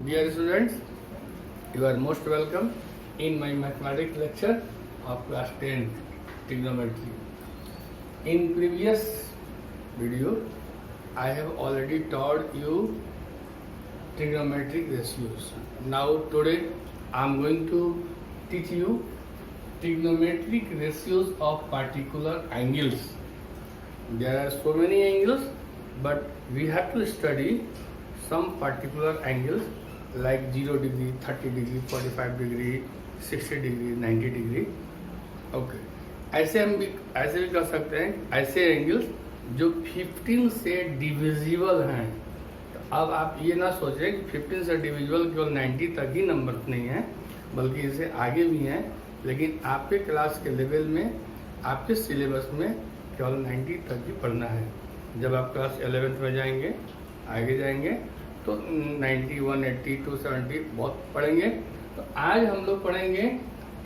Dear students, you are most welcome in my mathematics lecture of class 10 trigonometry. In previous video, I have already taught you trigonometric ratios. Now today I am going to teach you trigonometric ratios of particular angles. There are so many angles, but we have to study some particular angles like 0 degree, 30 degree, 45 degree, 60 degree, 90 degree. Okay ऐसे भी कर सकते हैं ऐसे angles जो 15 से divisible हैं। तो अब आप ये ना सोचें कि 15 से डिविजिबल केवल 90 तक ही नंबर नहीं है, बल्कि इससे आगे भी हैं, लेकिन आपके क्लास के लेवल में आपके सिलेबस में केवल 90 तक ही पढ़ना है। जब आप क्लास 11th में जाएंगे, आगे जाएंगे तो 90, 180, 270 बहुत पढ़ेंगे। तो आज हम लोग पढ़ेंगे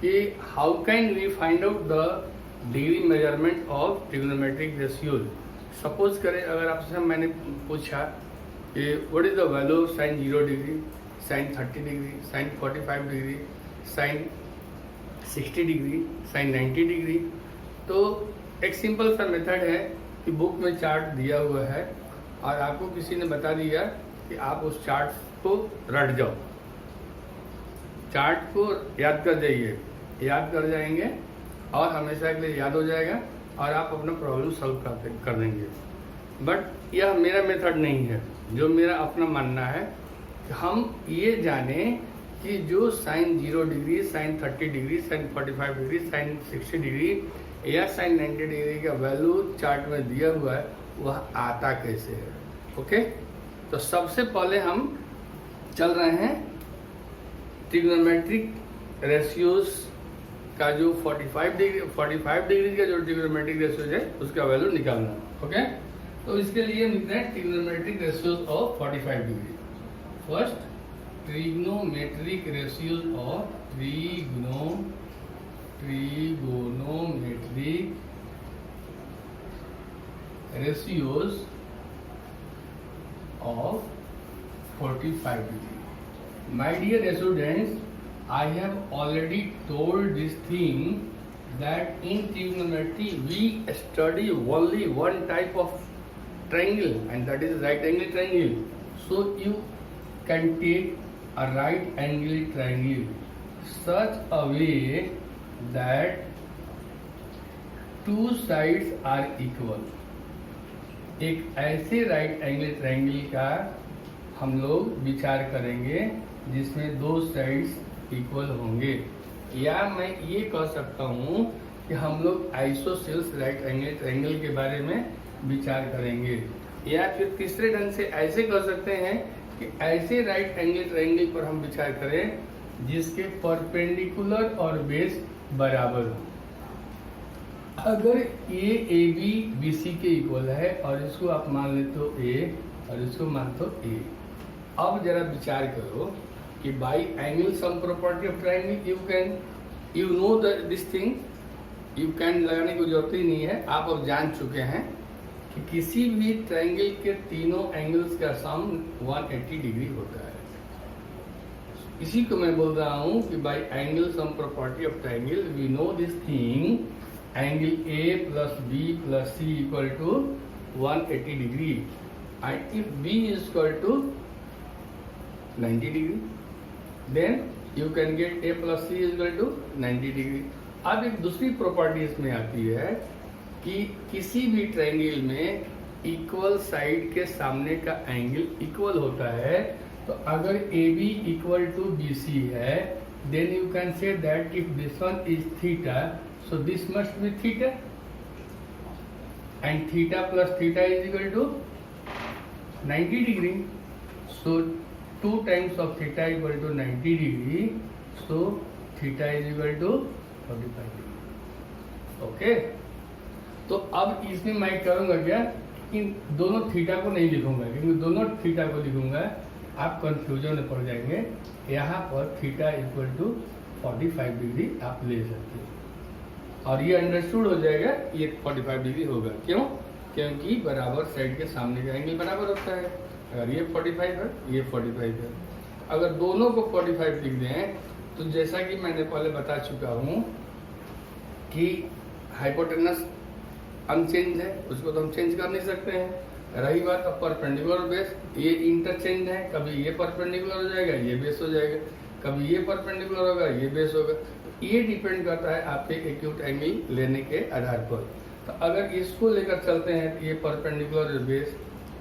कि how can we find out the degree measurement of trigonometric ratios. Suppose करें अगर आपसे मैंने पूछा कि what is the value of sine 0 degree, sine 30 degree, sine 45 degree, sine 60 degree, sine 90 degree, तो एक सिंपल सा मेथड है कि बुक में चार्ट दिया हुआ है और आपको किसी ने बता दिया कि आप उस चार्ट को रट जाओ, चार्ट को याद कर जाइए, याद कर जाएंगे और हमेशा के लिए याद हो जाएगा और आप अपना प्रॉब्लम सॉल्व कर देंगे। बट यह मेरा मेथड नहीं है। जो मेरा अपना मानना है कि हम ये जाने कि जो sine 0 degree, sine 30 degree, sine 45 degree, sine 60 degree या साइन 90 डिग्री का वैल्यू चार्ट में दिया हुआ है वह आता कैसे है। ओके, तो सबसे पहले हम चल रहे हैं ट्रिग्नोमेट्रिक रेशियोज का जो 45 डिग्री का जो ट्रिग्नोमेट्रिक रेशियोज है उसका वैल्यू निकालना। ओके, तो इसके लिए हम लिखते हैं trigonometric ratios of 45 degree. First trigonometric ratios of trigonometric ratios of 45 degree. My dear students, I have already told this thing that in trigonometry we study only one type of triangle, and that is right angle triangle. So you can take a right angle triangle such a way that two sides are equal. एक ऐसे right angle triangle का हम लोग विचार करेंगे जिसमें दो sides equal होंगे, या मैं ये कह सकता हूँ कि हम लोग आइसोसेल्स राइट एंगल ट्रायंगल के बारे में विचार करेंगे, या फिर तीसरे ढंग से ऐसे कर सकते हैं कि ऐसे राइट एंगल ट्रायंगल पर हम विचार करें जिसके परपेंडिकुलर और बेस बराबर हो। अगर ए बी बी सी के इक्वल है और इसको आप मान ले तो ए और इसको मान तो ए। अब जरा विचार करो कि by angle sum property of triangle you know this thing, you can लगाने की जरूरत ही नहीं है, आप अब जान चुके हैं कि किसी भी ट्रायंगल के तीनों एंगल्स का सम 180 डिग्री होता है। इसी को मैं बोल रहा हूं कि by angle sum property of triangle we know this thing, angle A plus B plus C equal to 180 degree, and if B is equal to 90 degree, then you can get A plus C is equal to 90 degree. अब एक दूसरी property इसमें आती है कि किसी भी triangle में इक्वल साइड के सामने का एंगल इक्वल होता है। तो अगर AB इक्वल टू BC है, then you can say that if this one is theta, so this must be theta, and theta plus theta is equal to 90 degree. So 2 times of theta equal to 90 degree, so theta is equal to 45 degree. Okay, तो अब इसमें मैं करूँगा क्या, इन दोनों theta को नहीं लिखूंगा, क्योंकि दोनों थीटा को लिखूंगा आप कंफ्यूजन में पड़ जाएंगे। यहाँ पर थीटा इक्वल टू 45 डिग्री आप ले सकते हो और ये अंडरस्टूड हो जाएगा ये 45 डिग्री होगा। क्यों? क्योंकि बराबर साइड के सामने का एंगल बराबर होता है। अगर ये 45 है, ये 45 है। अगर दोनों को 45 लिख दें तो जैसा कि मैंने पहले बता चुका हूँ कि हाइपोटेनस अनचेंज है, उसको तो हम चेंज कर नहीं सकते हैं। रही बात अब परपेंडिकुलर बेस, ये इंटरचेंज है, कभी ये परपेंडिकुलर हो जाएगा ये बेस हो जाएगा, कभी ये परपेंडिकुलर होगा ये बेस होगा। तो ये डिपेंड करता है आपके एक्यूट एंगल लेने के आधार पर। तो अगर इसको लेकर चलते हैं तो ये परपेंडिकुलर बेस,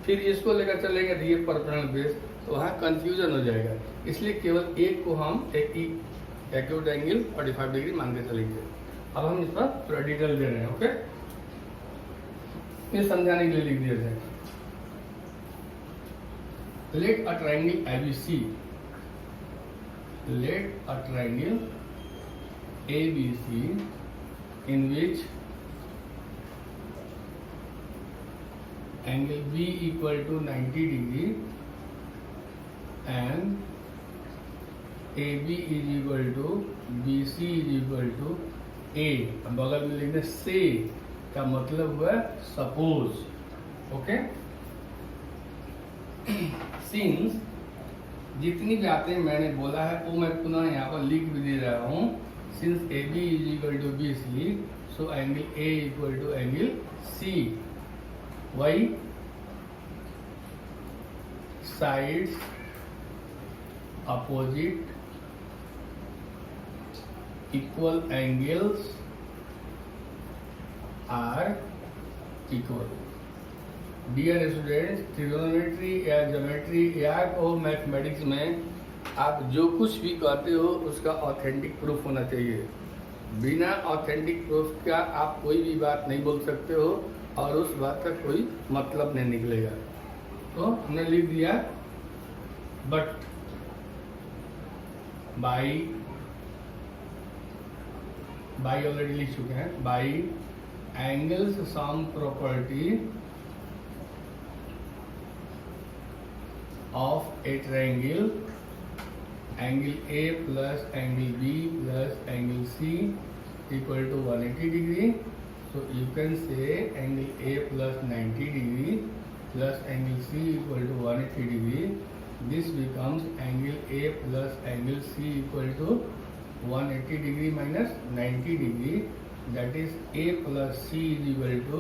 फिर इसको लेकर चलेंगे तो ये परपेंडिकुलर बेस, तो वहाँ कंफ्यूजन हो जाएगा। इसलिए केवल एक को हम एक्यूट एंगल 45 डिग्री मान के चलेंगे। अब हम इस पर पूरा डिटेल दे रहे हैं। ओके, ये समझाने के लिए लिख दिए थे। Let a triangle ABC, let a triangle ABC in which angle B equal to 90 degree and AB is equal to BC is equal to A, बगल में लिखना से का मतलब हुआ सपोज। ओके, सिंस जितनी बातें मैंने बोला है वो मैं पुनः यहाँ पर लिख भी दे रहा हूँ। Since AB is equal to BC, so angle A equal to angle C. Why? Sides opposite equal angles are equal. Dear students, trigonometry या ज्योमेट्री या को मैथमेटिक्स में आप जो कुछ भी कहते हो उसका ऑथेंटिक प्रूफ होना चाहिए। बिना ऑथेंटिक प्रूफ का आप कोई भी बात नहीं बोल सकते हो और उस बात का कोई मतलब नहीं निकलेगा। तो हमने लिख दिया बट बाई ऑलरेडी लिख चुके हैं। By angles sum property of A triangle, angle A plus angle B plus angle C equal to 180 degree. So you can say angle A plus 90 degree plus angle C equal to 180 degree. This becomes angle A plus angle C equal to 180 degree minus 90 degree. That is A plus C is equal to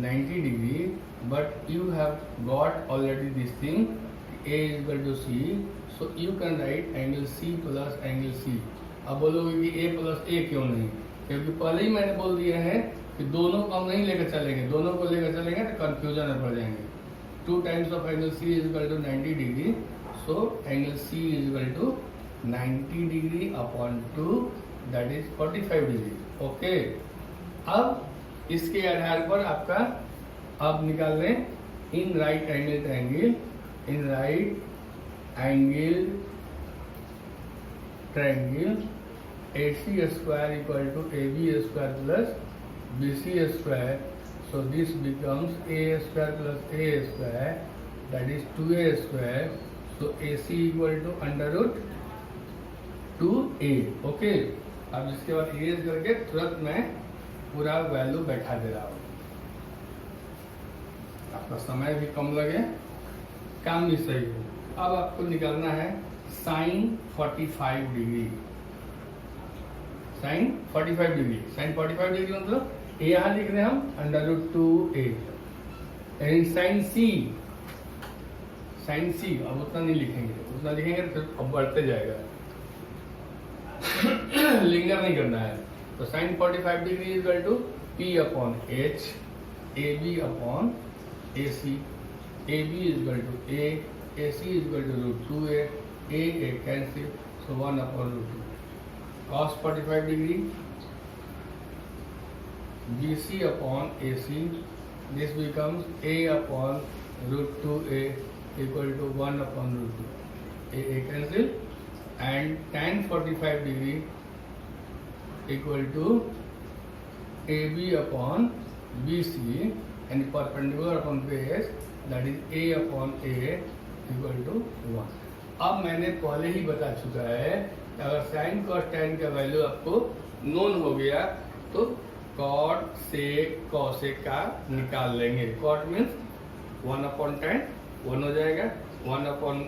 90 degree. But you have got already this thing, A is equal to C. So you can write angle C plus angle C. अब बोलोगे कि A plus A क्यों नहीं? क्योंकि पहले ही मैंने बोल दिया है कि दोनों को हम नहीं लेकर चलेंगे, दोनों को लेकर चलेंगे तो कंफ्यूजन में पड़ जाएंगे। 2 times of angle C is equal to 90 degree. So angle C is equal to 90 degree upon 2, that is 45 degree. Okay. अब इसके आधार पर आपका अब निकाल लें इन right angle triangle, in right angle triangle AC square equal to AB square plus BC square. So this becomes A square plus A square, that is 2A square. So AC equal to under root 2A. Okay, अब इसके बाद erase करके तुरंत मैं पूरा value बैठा दे रहा हूँ, आपका समय भी कम लगे, काम भी सही हो। अब आपको निकालना है sine 45 degree. Sine 45 degree, sine 45 degree मतलब ए यहाँ लिख रहे हैं हम under root 2A। And sine c, sine c अब उतना नहीं लिखेंगे, उतना लिखेंगे तो अब बढ़ते जाएगा लिंगर नहीं करना है। तो sine 45 degree is equal to P upon H, AB upon AC, AB is equal to A, AC is equal to root 2A, A cancel, so 1 upon root 2. Cos 45 degree, BC upon AC, this becomes A upon root 2A equal to 1 upon root 2. A cancel, and tan 45 degree equal to AB upon BC and perpendicular upon base, that is A upon A equal to 1। अब मैंने पहले ही बता चुका है कि अगर sine cos tan का value आपको नोन हो गया तो कॉट सेक कॉसेक का निकाल लेंगे। कॉट मीन्स 1 अपॉन टैन 1 हो जाएगा, 1 अपॉन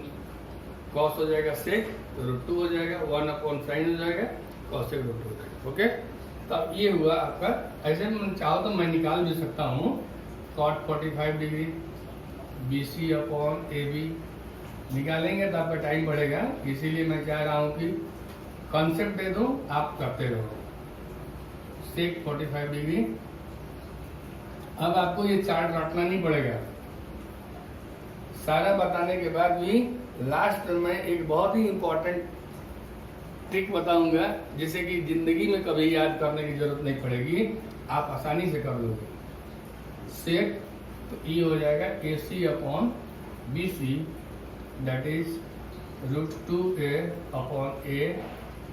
कॉस हो जाएगा सेक तो √2 हो जाएगा, 1/sin हो जाएगा, कॉसेक √2 हो जाएगा। ओके, तो अब ये हुआ आपका। ऐसे मैं चाहो तो मैं निकाल भी सकता हूँ cot 45 डिग्री BC/AB निकालेंगे तो आपका टाइम बढ़ेगा, इसीलिए मैं चाह रहा हूँ कि कॉन्सेप्ट दे दो, आप करते रहो। सेक 45 डिग्री। अब आपको ये चार्ट रटना नहीं पड़ेगा, सारा बताने के बाद भी लास्ट में एक बहुत ही इंपॉर्टेंट ट्रिक बताऊंगा, जिसे कि जिंदगी में कभी याद करने की जरूरत नहीं पड़ेगी, आप आसानी से कर लोगे। सेक तो ई हो जाएगा AC/BC that is √2A/A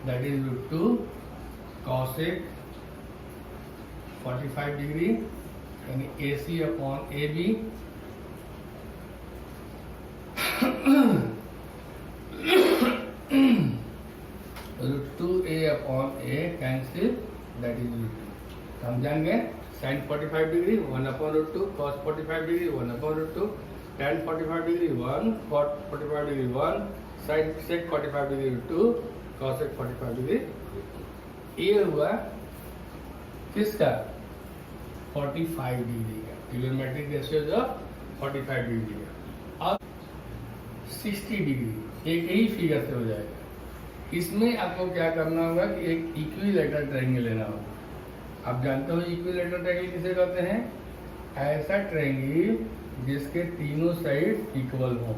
that is √2 cosec 45 degree यानी AC/AB √2A/A cancel that is √2। हम जान गए sin 45 degree 1/√2, cos 45 degree 1/√2, tan 45 degree 1, cot 45 degree 1, sin sec 45 degree 2, cosec 45 degree. ये हुआ किसका? 45 डिग्री का, ट्रिग्नोमेट्रिक रेशियोज ऑफ 45 डिग्री का। अब 60 डिग्री एक ही फिगर से हो जाएगा। इसमें आपको क्या करना होगा कि एक इक्विलैटरल ट्रायंगल लेना होगा। आप जानते हो इक्विलैटरल ट्रायंगल किसे कहते हैं? ऐसा ट्रायंगल जिसके तीनों साइड इक्वल हो।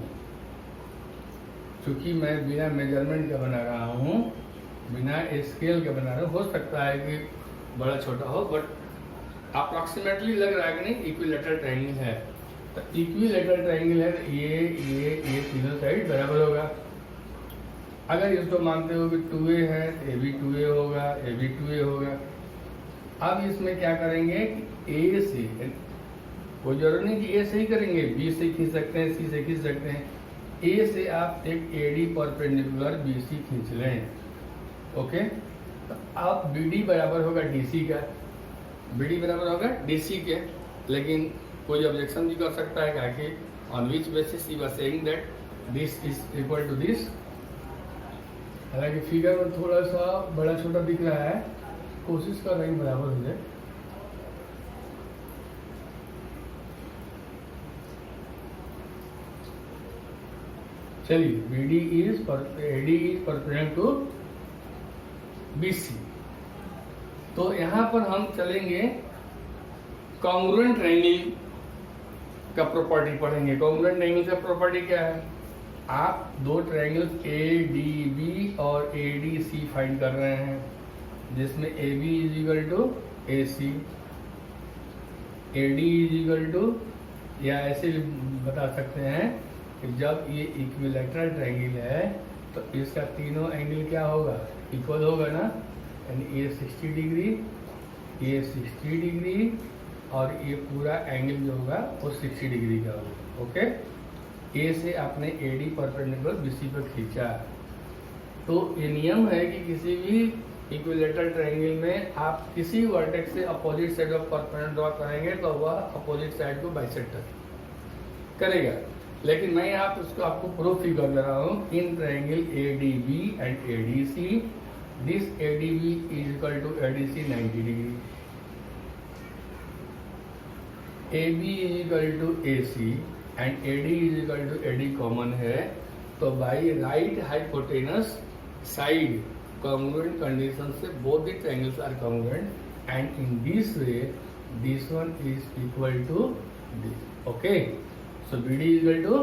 क्योंकि मैं बिना मेजरमेंट का बना रहा हूँ, बिना स्केल के बना रहा हूँ, हो सकता है कि बड़ा छोटा हो, बट अप्रॉक्सीमेटली लग रहा है कि नहीं इक्विलैटरल ट्रायंगल है। तो इक्विलैटरल ट्रायंगल है तो ये तीनों साइड बराबर होगा। अगर इसको मानते हो कि 2A है तो ये भी 2A होगा, ये भी 2A होगा। अब इसमें क्या करेंगे कि A से, कोई जरूरी नहीं कि A से ही करेंगे, B से खींच सकते हैं, C से खींच सकते हैं। A से आप एक AD परपेंडिकुलर BC खींच लें। ओके, तो अब BD बराबर होगा DC का, BD बराबर होगा DC के। लेकिन कोई ऑब्जेक्शन भी कर सकता है कि on which basis you are saying that this is equal to this. हालांकि फिगर में थोड़ा सा बड़ा छोटा दिख रहा है, कोशिश कर रही बराबर हो जाए। चलिए, AD is perpendicular to BC। तो यहां पर हम चलेंगे कॉन्ग्रुएंट ट्रायंगल का प्रॉपर्टी पढ़ेंगे। कॉन्ग्रुएंट ट्रायंगल का प्रॉपर्टी क्या है? आप दो ट्रायंगल्स ADB और ADC फाइंड कर रहे हैं, जिसमें AB is equal to AC, AD is equal to, या ऐसे भी बता सकते हैं कि जब ये इक्विलैटरल ट्रायंगल है तो इसका तीनों एंगल क्या होगा? इक्वल होगा ना। यानी ये 60 डिग्री, ये 60 डिग्री और ये पूरा एंगल जो होगा वो 60 डिग्री का होगा। ओके, ए से आपने AD परपेंडिकुलर BC पर खींचा। तो ये नियम है कि किसी भी इक्विलैटरल ट्रायंगल में आप किसी वर्टेक्स से opposite side of perpendicular draw करेंगे तो वह अपोजिट साइड को बाइसेक्ट करेगा। लेकिन मैं यहाँ पर उसको आपको प्रूफ ही कर दे रहा हूँ। In triangle ADB and ADC, this ADB is equal to ADC 90 degree, AB is equal to AC and AD is equal to AD common है। तो by right hypotenuse side congruent condition से both the triangles are congruent and in this way this one is equal to this. Okay, so BD is equal to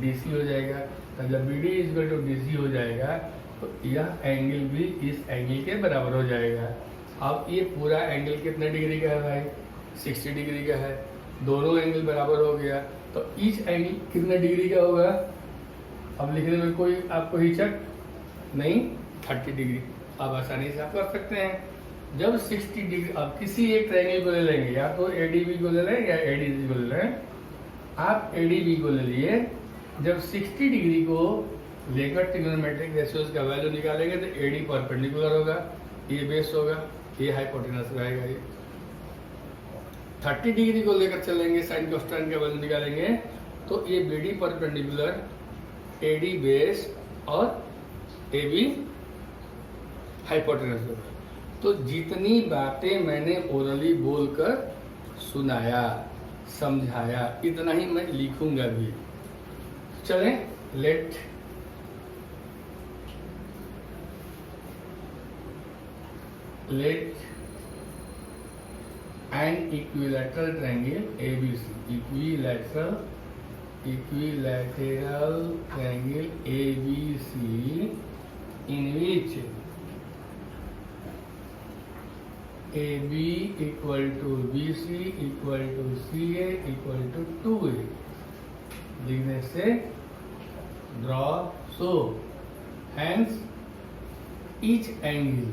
DC हो जाएगा। तो जब BD is equal to DC हो जाएगा तो यह angle भी इस एंगल के बराबर हो जाएगा। अब ये पूरा एंगल कितने डिग्री का है भाई? 60 डिग्री का है। दोनों एंगल बराबर हो गया तो ईच एंगल कितने डिग्री का होगा? अब लिखने में कोई आपको हिचक नहीं, 30 डिग्री। अब आसानी से आप कर सकते हैं। जब 60 डिग्री, अब किसी एक ट्रायंगल को ले लेंगे, या तो ADB को ले लें या ADC को ले लें। आप ADB को ले लिए, जब 60 डिग्री को लेकर ट्रिग्नोमेट्रिक रेशियोज का वैल्यू निकालेंगे तो AD परपेंडिकुलर होगा, ये बेस होगा, ये हाइपोटेनस रहेगा। ये 30 डिग्री को लेकर चलेंगे, साइन कोसाइन का वैल्यू निकालेंगे तो ये BD परपेंडिकुलर, AD बेस और ए बी हाइपोटेनस होगा। तो जितनी बातें मैंने ओरली बोलकर सुनाया, समझाया, इतना ही मैं लिखूंगा भी। चलें, late an equilateral triangle ABC, equilateral triangle ABC in which AB equal to BC equal to CA equal to 2A लिखने से draw, so hence each angle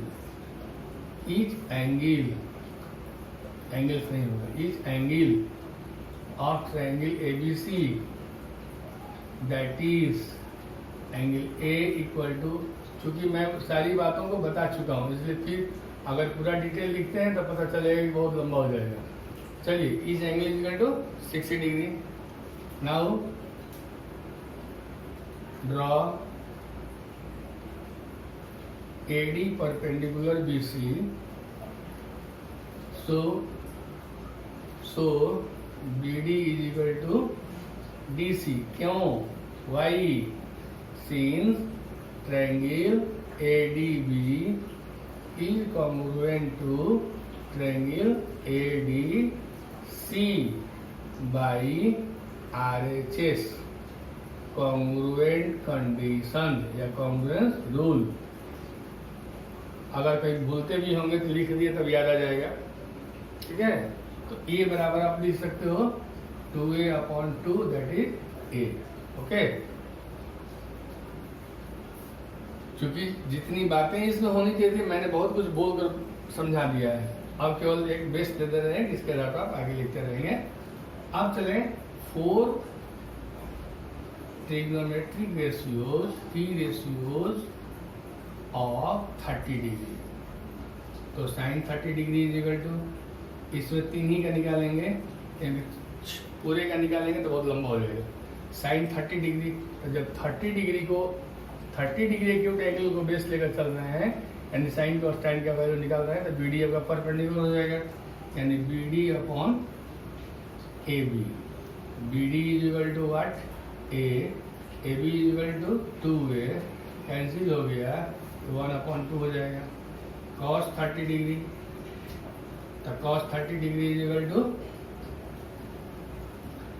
नहीं होगा, each angle of triangle ABC that is angle A equal to, चूंकि मैं सारी बातों को बता चुका हूँ इसलिए फिर अगर पूरा डिटेल लिखते हैं तो पता चलेगा कि बहुत लंबा हो जाएगा। चलिए, each angle equal to 60 degree. Now draw AD perpendicular BC, so BD is equal to DC। क्यों? Why? Since triangle ADB is congruent to triangle ADC by RHS congruent condition या congruence rule। अगर कहीं भूलते भी होंगे तो लिख दिए तब याद आ जाएगा, ठीक है। तो ए बराबर आप लिख सकते हो 2A/2 that is a, okay. क्योंकि जितनी बातें इसमें होनी चाहिए थी मैंने बहुत कुछ बोलकर समझा दिया है। अब केवल एक बेस दे दे रहे हैं जिसके आधार पर आप आगे लिखते रहेंगे। अब चलें 4 ट्रिग्नोमेट्रिक रेशियोज ऑफ 30 डिग्री। तो sine 30 degree is equal to, इसमें 3 ही का निकालेंगे, पूरे का निकालेंगे तो बहुत लंबा हो जाएगा। साइन 30 डिग्री, तो जब 30 डिग्री एक्यूट एंगल को बेस लेकर चल रहे हैं यानी साइन को साइन का वैल्यू निकाल रहे हैं तो BD आपका परपेंडिकुलर हो जाएगा, यानी BD upon AB। BD is equal to what? A, AB is equal to 2A, cancel हो गया 1/2 हो जाएगा। cos 30 डिग्री, तो cos 30 degree is equal to,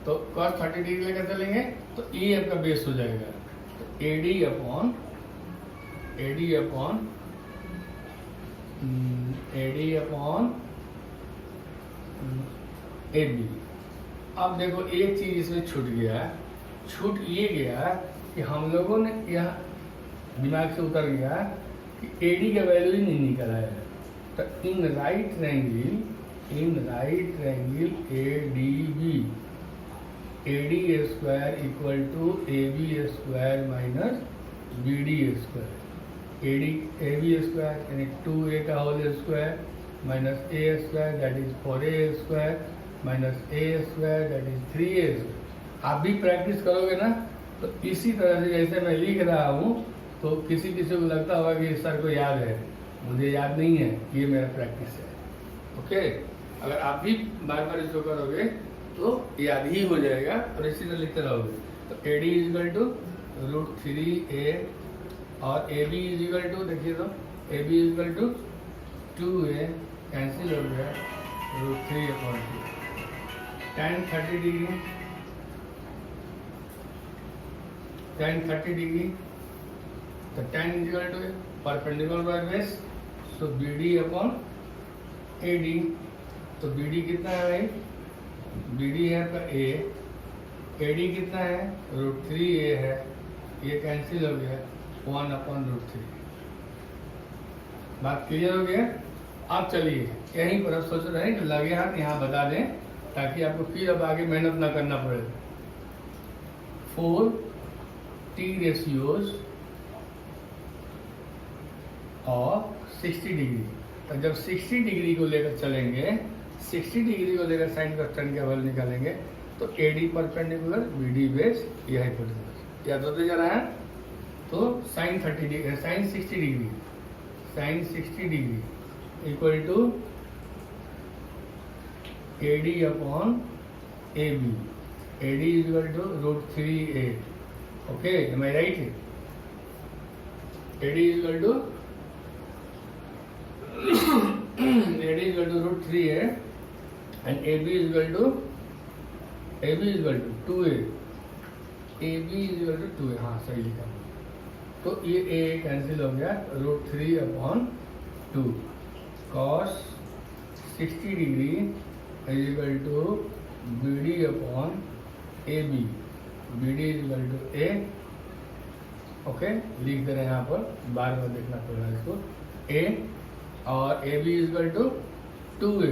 तो cos 30 डिग्री लेकर चलेंगे तो E आपका बेस हो जाएगा, तो AD अपॉन AB। अब देखो एक चीज इसमें छूट ये गया कि हम लोगों ने यह दिमाग से उतर गया कि AD का वैल्यू ही नहीं निकला है। तो in right triangle ADB AD square equal to AB square minus BD square. AB square यानी 2A का whole square minus A square that is 4A square minus A square that is 3A square. आप भी practice करोगे ना तो इसी तरह से जैसे मैं लिख रहा हूँ तो किसी को लगता होगा कि सर को याद है, मुझे याद नहीं है, ये मेरा प्रैक्टिस है, ओके। अगर आप भी बार बार इसको करोगे तो याद ही हो जाएगा और इसी तरह लिखते रहोगे। तो AD is equal to √3A और AB इज इक्वल टू, देखिए तो AB is equal to 2A, cancel हो गया √3/2। tan 30 डिग्री, तो tan is equal to perpendicular by base, so BD upon AD। तो BD कितना है भाई? BD है आपका A, AD कितना है? √3A है, ये कैंसिल हो गया 1/√3। बात क्लियर हो गया? आप चलिए यहीं पर अब सोच रहे हैं कि लगे हाथ यहाँ बता दें ताकि आपको फिर अब आगे मेहनत ना करना पड़े। 4 T रेशियोज ऑफ 60 डिग्री। तो जब 60 डिग्री को लेकर चलेंगे, 60 डिग्री को लेकर साइन कॉन्स्टेंट का वैल्यू निकालेंगे तो AD परपेंडिकुलर BD बेस, यह हाइपोटेनस। याद होते जा रहा है? तो sine 30 degree, sine 60 degree, sine 60 degree equal to AD upon AB, AD is equal to √3a. Okay, am I right? AD is equal to AD is equal to √3a and AB is equal to 2a. AB is equal to 2a. हाँ सही लिखा. तो ये a cancel हो गया, √3 upon 2 cos 60 degree is equal to BD upon AB. BD is equal to a. Okay, लिख दे रहे हैं यहाँ पर, बार बार देखना पड़ेगा इसको. a और A B is equal to 2a,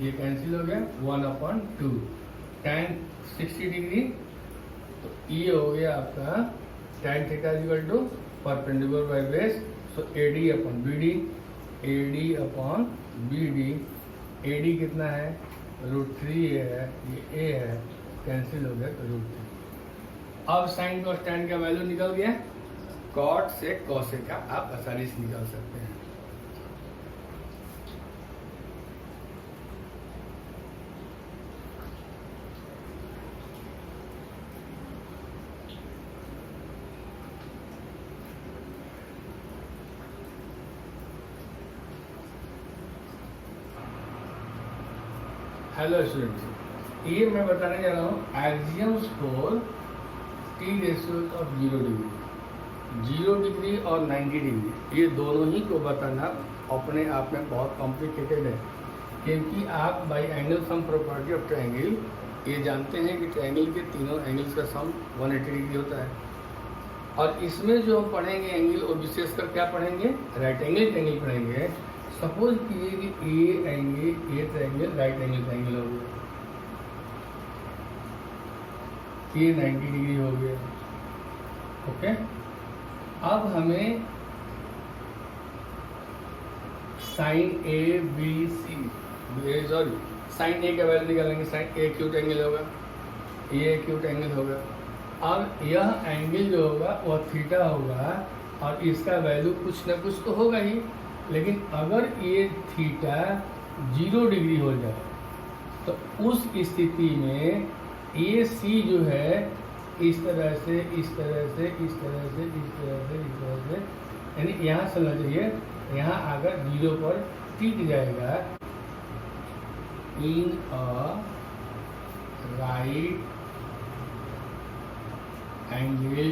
ये कैंसिल हो गया, 1/2 tan 60 डिग्री. तो ये हो गया आपका tan theta is equal to perpendicular by base. So AD upon BD, AD upon BD. AD कितना है? √3a है, ये a है, कैंसिल हो गया तो √3. अब साइन कॉस tan का वैल्यू निकल गया, कॉट से कॉसेक का आप आसानी से निकाल सकते हैं. हेलो स्टूडेंट्स, ये मैं बताने जा रहा हूँ axioms for T ratio of 0 degree. 0 degree और 90 डिग्री, ये दोनों ही को बताना अपने आप में बहुत कॉम्प्लिकेटेड है, क्योंकि आप bye angle sum property of triangle ये जानते हैं कि ट्रायंगल के तीनों एंगल्स का सम 180 डिग्री होता है. और इसमें जो हम पढ़ेंगे एंगल, और विशेषकर क्या पढ़ेंगे? राइट एंगल ट्रायंगल पढ़ेंगे. सपोज कीजिए कि A angle, A triangle right angle triangle हो गया, ये 90 डिग्री हो गया. ओके, अब हमें sine a B c, sorry sine a का वैल्यू निकालेंगे. साइन ए एक्यूट एंगल होगा, ये एक्यूट एंगल होगा. अब यह एंगल जो होगा वह थीटा होगा, और इसका वैल्यू कुछ ना कुछ तो होगा ही. लेकिन अगर ये थीटा 0 डिग्री हो जाए तो उस स्थिति में ए सी जो है इस तरह से, इस तरह से, इस तरह से, इस तरह से, इस तरह से, यानी यहाँ समझिए, यहाँ आकर 0 पर टिक जाएगा. In a right angle,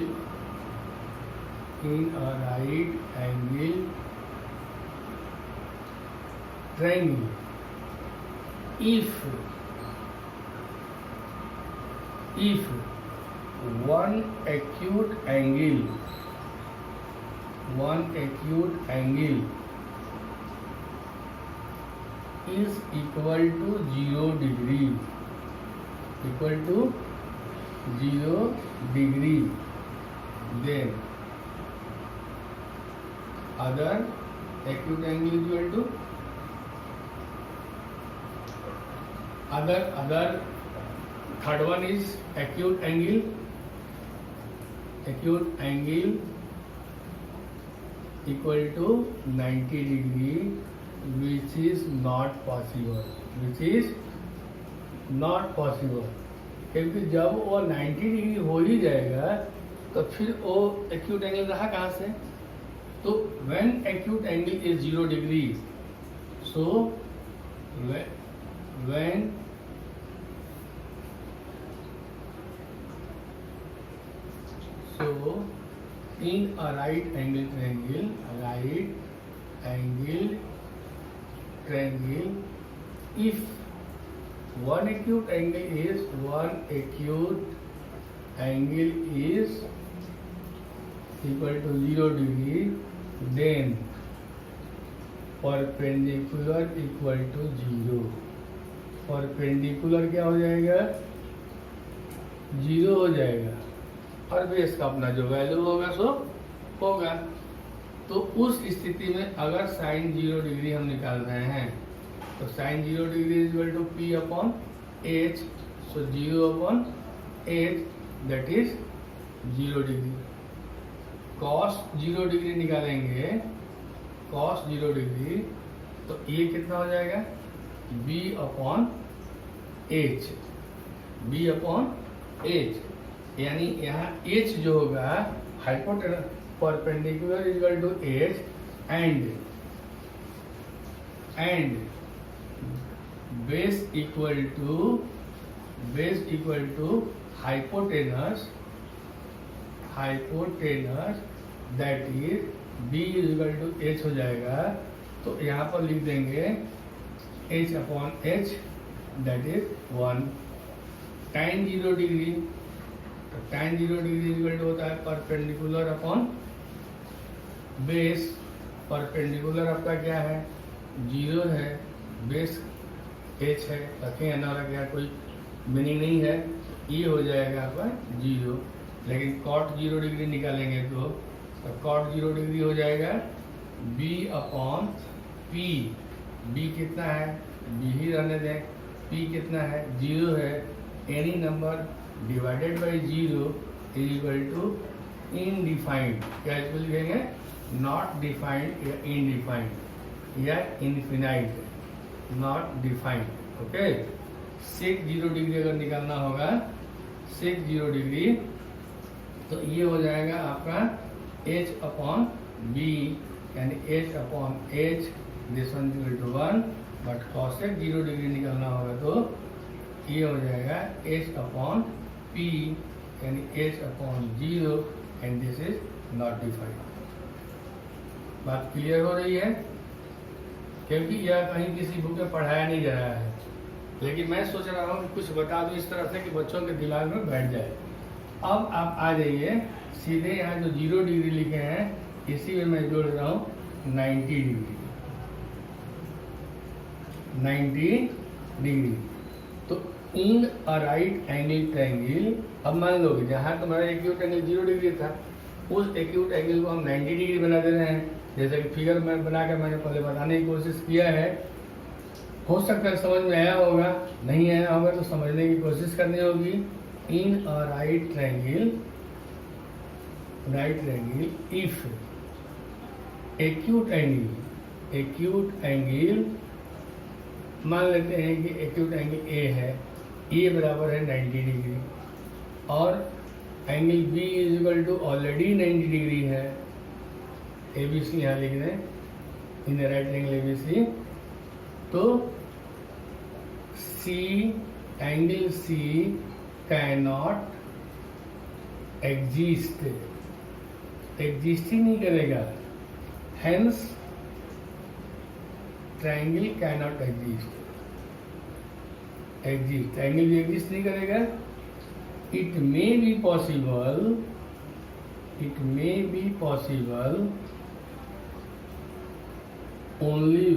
in a right angle triangle, if one acute angle is equal to 0 degree, then other acute angle is equal to other third one is acute angle equal to 90 degree, which is not possible, क्योंकि जब वो 90 degree हो ही जाएगा तो फिर वो acute angle रहा कहाँ से? तो when acute angle is 0 degree, so when in a right angle triangle, if one acute angle is equal to 0 degree, then perpendicular equal to 0. Perpendicular क्या हो जाएगा? 0 हो जाएगा, और बेस का अपना जो वैल्यू होगा सो होगा. तो उस स्थिति में अगर साइन 0 डिग्री हम निकाल रहे हैं तो sine 0 degree is equal to P upon H. So 0 upon H that is 0 degree. Cos 0 degree निकालेंगे, कॉस 0 डिग्री, तो ये कितना हो जाएगा b upon H, b upon H, यानी यहाँ h जो होगा hypotenuse perpendicular equal to H and base equal to hypotenuse that is b equal to H हो जाएगा। तो यहाँ पर लिख देंगे h upon H that is 1। tan 0 degree, तो tan 0 डिग्री इक्वल टू होता है परपेंडिकुलर अपॉन बेस। परपेंडिकुलर आपका क्या है 0 है, बेस h है, रखें ना रखें कोई मीनिंग नहीं है, ये हो जाएगा आपका 0। लेकिन cot 0 डिग्री निकालेंगे तो cot 0 डिग्री हो जाएगा b अपॉन p। b कितना है, b ही रहने दें, p कितना है 0 है, any number divided by 0 is equal to undefined. क्या इसको लिखेंगे, नॉट डिफाइंड या इनडिफाइंड या infinite, not defined. Okay, sec 0 degree अगर निकालना होगा, सेक 0 डिग्री, तो ये हो जाएगा आपका h अपॉन b, यानी h upon h, this one equal to 1। But cosec 0 degree निकालना होगा तो ये हो जाएगा h अपॉन p, यानी h upon 0 and this is not defined. बात क्लियर हो रही है, क्योंकि यह कहीं किसी बुक में पढ़ाया नहीं जा रहा है, लेकिन मैं सोच रहा हूँ कि कुछ बता दूँ इस तरह से कि बच्चों के दिमाग में बैठ जाए। अब आप आ जाइए सीधे यहाँ जो 0 डिग्री लिखे हैं इसी में मैं जोड़ रहा हूँ 90 डिग्री, 90 डिग्री। तो इन अ राइट एंगल ट्रायंगल, अब मान लो कि जहाँ तुम्हारा एक्यूट एंगल 0 डिग्री था, उस एक्यूट एंगल को हम 90 डिग्री बना दे रहे हैं। जैसे कि फिगर में बना के मैंने पहले बताने की कोशिश किया है, हो सकता है समझ में आया होगा, नहीं आया होगा तो समझने की कोशिश करनी होगी। In a right triangle if acute angle मान लेते हैं कि एक्यूट एंगल ए है, ए बराबर है 90 डिग्री, और angle B is equal to already 90 degree है, ए बी सी यहाँ लिख दें, in right angle A B C. तो C, angle C cannot exist ही नहीं करेगा, hence triangle cannot exist, triangle भी एग्जिस्ट नहीं करेगा। It may be possible only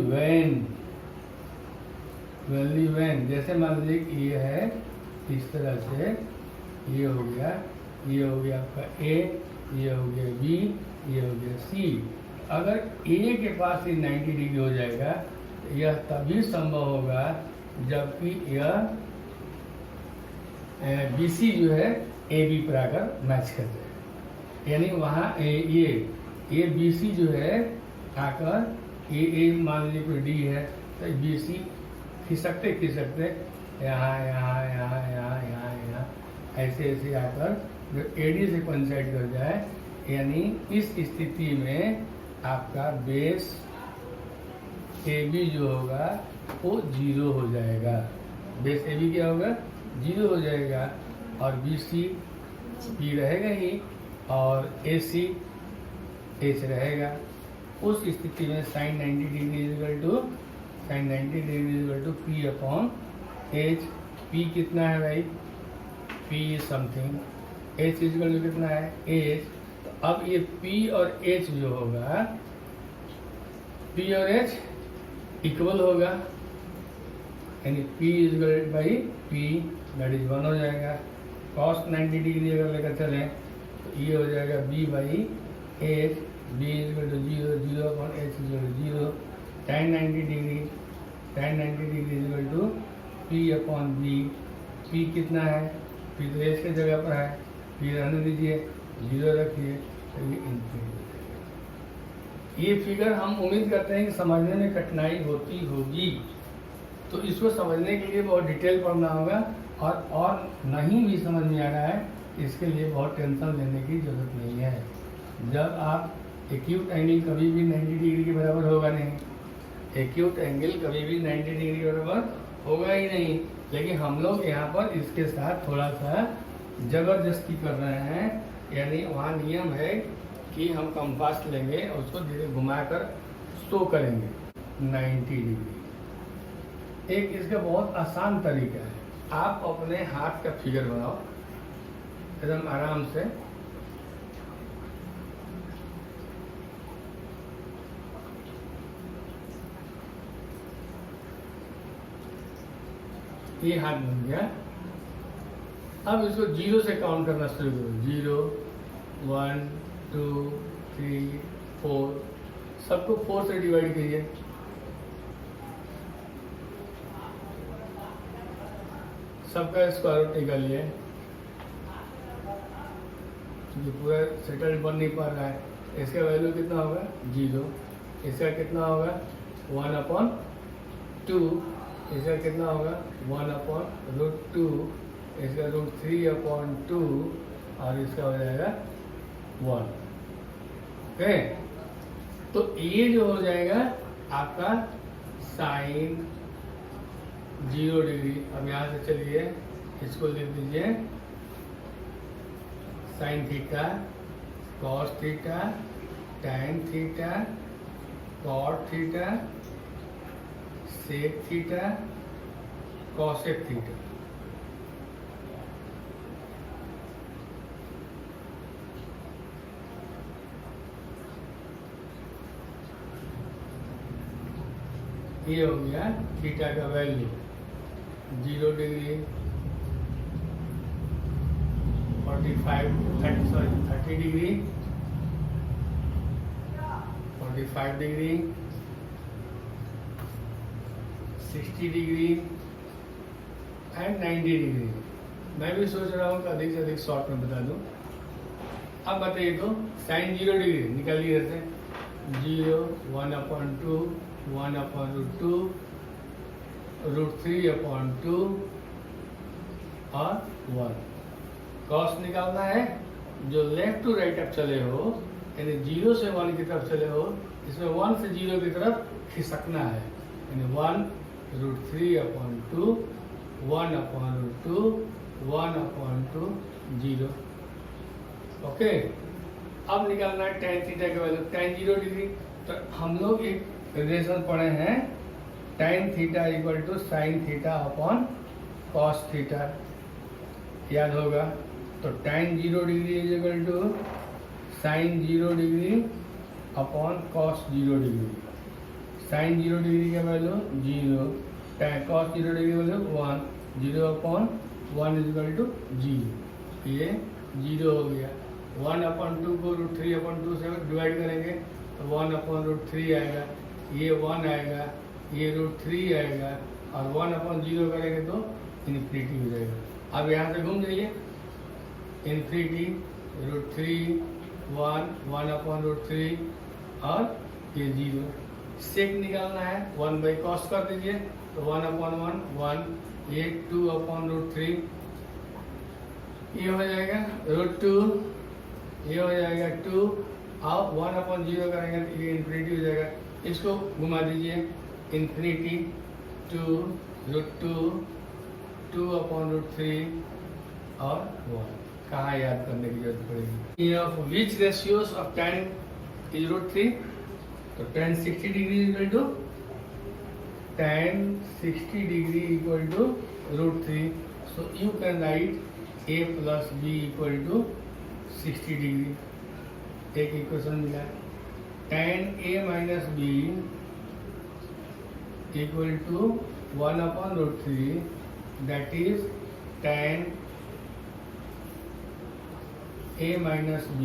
when, जैसे मान लीजिए कि ये है इस तरह से, ये हो गया आपका ए, ये हो गया बी, ये हो गया सी। अगर ए के पास ही 90 डिग्री हो जाएगा तो यह तभी संभव होगा जबकि यह बी सी जो है ए बी पर आकर मैच कर जाए, यानी वहाँ ये बी सी जो है आकर ए मान लीजिए कोई डी है तो बी सी खिसकते यहाँ ऐसे आकर जो एडी से कोइंसाइड कर जाए, यानी इस स्थिति में आपका बेस ए बी जो होगा वो 0 हो जाएगा। बेस ए बी क्या होगा 0 हो जाएगा, और बी सी बी रहेगा ही, और ए सी एच रहेगा। उस स्थिति में sine 90 degree equal to P upon H. P कितना है भाई, P something, H equal to कितना है एच। तो अब ये पी और एच जो होगा, पी और एच इक्वल होगा, यानी P equal by P that is 1 हो जाएगा। कॉस 90 डिग्री अगर लेकर चलें तो ये हो जाएगा B by H, B equal to 0 upon H equal to 0। tan 90 degree equal to P upon B. P कितना है, पी तो एच के जगह पर है, पी रहने दीजिए, 0 रखिए, तो ये इन्फिनिटी। ये फिगर हम उम्मीद करते हैं कि समझने में कठिनाई होती होगी, तो इसको समझने के लिए बहुत डिटेल पढ़ना होगा, और नहीं भी समझ में आ रहा है इसके लिए बहुत टेंशन लेने की जरूरत नहीं है। जब आप एक्यूट एंगल कभी भी 90 डिग्री के बराबर होगा नहीं, एक्यूट एंगल कभी भी 90 डिग्री के बराबर होगा ही नहीं, लेकिन हम लोग यहाँ पर इसके साथ थोड़ा सा जबरदस्ती कर रहे हैं। यानी वहाँ नियम है कि हम कंपास लेंगे और उसको धीरे घुमाकर शो करेंगे 90 डिग्री। एक इसका बहुत आसान तरीका है, आप अपने हाथ का फिगर बनाओ एकदम आराम से। ये हाथ बन गया। अब इसको 0 से काउंट करना शुरू करो। 0, 1, 2, 3, 4, सबको 4 से डिवाइड कीजिए। सबका स्क्वायर रूट निकालिए। जो पूरा सेटल बन नहीं पा रहा है, इसका वैल्यू कितना होगा? 0। इसका कितना होगा? 1/2। इसका कितना होगा? 1/√2। इसका √3/2 और इसका हो जाएगा 1। ओके, तो ये जो हो जाएगा आपका साइन 0 डिग्री। अब यहाँ से चलिए इसको लिख दीजिए sine theta, cos theta, tan theta, cot theta, sec theta, cosec theta. ये हो गया थीटा का value. 0 degree, 30 degree, 45 degree, 60 degree and 90 degree. मैं भी सोच रहा हूँ कि अधिक से अधिक शॉर्ट में बता दूँ। अब बताइए तो साइन 0 डिग्री निकालिए इधर से। 0, 1/2, 1/√2, √3/2 और 1। कॉस निकालना है, जो लेफ्ट टू राइट आप चले हो, यानी 0 से 1 की तरफ चले हो, इसमें 1 से 0 की तरफ खिसकना है। यानी 1√3/2, 1/√2, 1/2, 0। ओके, अब निकालना है tan थीटा का वैल्यू। tan 0 डिग्री, तो हम लोग एक रिलेशन पढ़े हैं, tan theta equal to sine theta upon cos theta, याद होगा। तो tan 0 degree is equal to sine 0 degree upon cos 0 degree. Sine 0 degree का value 0, cos 0 degree value 1, 0/1 is equal to 0। ये 0 हो गया। 1/2 को √3/2 से डिवाइड करेंगे तो 1/√3 आएगा, ये 1 आएगा, ये √3 आएगा, और 1/0 करेंगे तो इन्फिनिटी हो जाएगा। अब यहाँ से घूम जाइए, इन्फिनिटी, √3, 1, 1/√3 और ये 0। सेक निकालना है, 1/cos कर दीजिए, तो 1/1, 1, ये 2/√3, ये हो जाएगा √2, ये हो जाएगा 2, और 1/0 करेंगे तो ये इन्फिनिटी हो जाएगा। इसको घुमा दीजिए, इन्फिनिटी, 2, √2, 2/√3 और 1। कहाँ याद करने की जरूरत पड़ेगी? Of which ratios of tan is √3? तो tan 60 degree equal to tan 60 degree equal to √3। So you can write a plus b equal to 60 degree. एक इक्वेशन मिला, tan a minus b equal to 1/√3, that is tan a minus b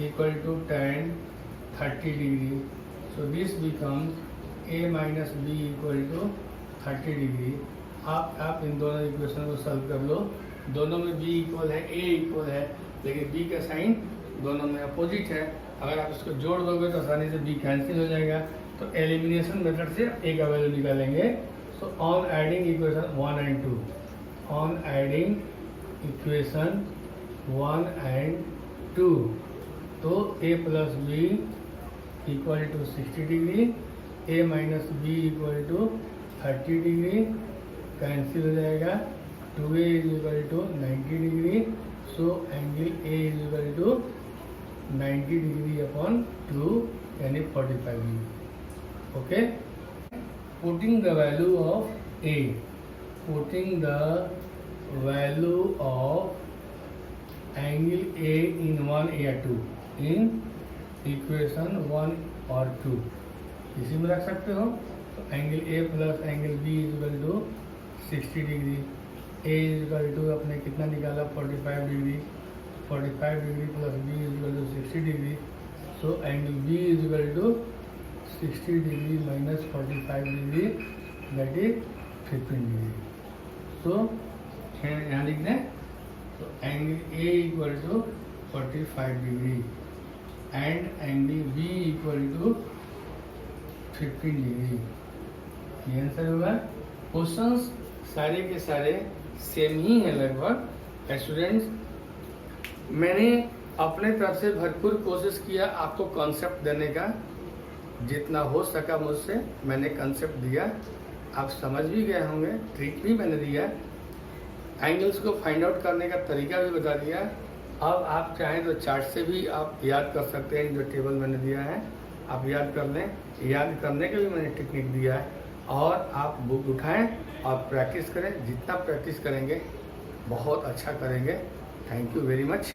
equal to tan 30 degree. So this becomes a minus b equal to 30 degree. आप इन दोनों equation को solve कर लो। दोनों में b equal है, a equal है, लेकिन b का साइन दोनों में अपोजिट है। अगर आप इसको जोड़ दोगे तो आसानी से बी कैंसिल हो जाएगा। तो एलिमिनेशन मेथड से ए का वैल्यू निकालेंगे। So on adding equation 1 and 2, on adding equation 1 and 2, तो a plus B equal to 60 degree, a minus B equal to 30 degree, cancel हो जाएगा। 2a is equal to 90 degree. So angle a is equal to 90 degree upon 2 यानी 45 degree. Okay, putting the value of a, putting the value of angle a in 1 या 2 in equation 1 और 2 इसी में रख सकते हो। तो angle a plus angle b is equal to 60 degree, a is equal to अपने कितना निकाला 45 degree, 45 degree plus b is equal to 60 degree. So angle b is equal to 60 degree minus 45 degree that is 15 degree. So यहाँ लिख दें, तो angle a equal to 45 degree and angle b equal to 15 degree. ये answer होगा। Questions सारे के सारे same ही हैं लगभग। स्टूडेंट्स, मैंने अपने तरफ से भरपूर कोशिश किया आपको कॉन्सेप्ट देने का, जितना हो सका मुझसे मैंने कॉन्सेप्ट दिया। आप समझ भी गए होंगे, ट्रिक भी मैंने दिया, एंगल्स को फाइंड आउट करने का तरीका भी बता दिया। अब आप चाहें तो चार्ट से भी आप याद कर सकते हैं, जो टेबल मैंने दिया है आप याद कर लें। याद करने का भी मैंने टेक्निक दिया है। और आप बुक उठाएं और प्रैक्टिस करें। जितना प्रैक्टिस करेंगे बहुत अच्छा करेंगे। Thank you very much.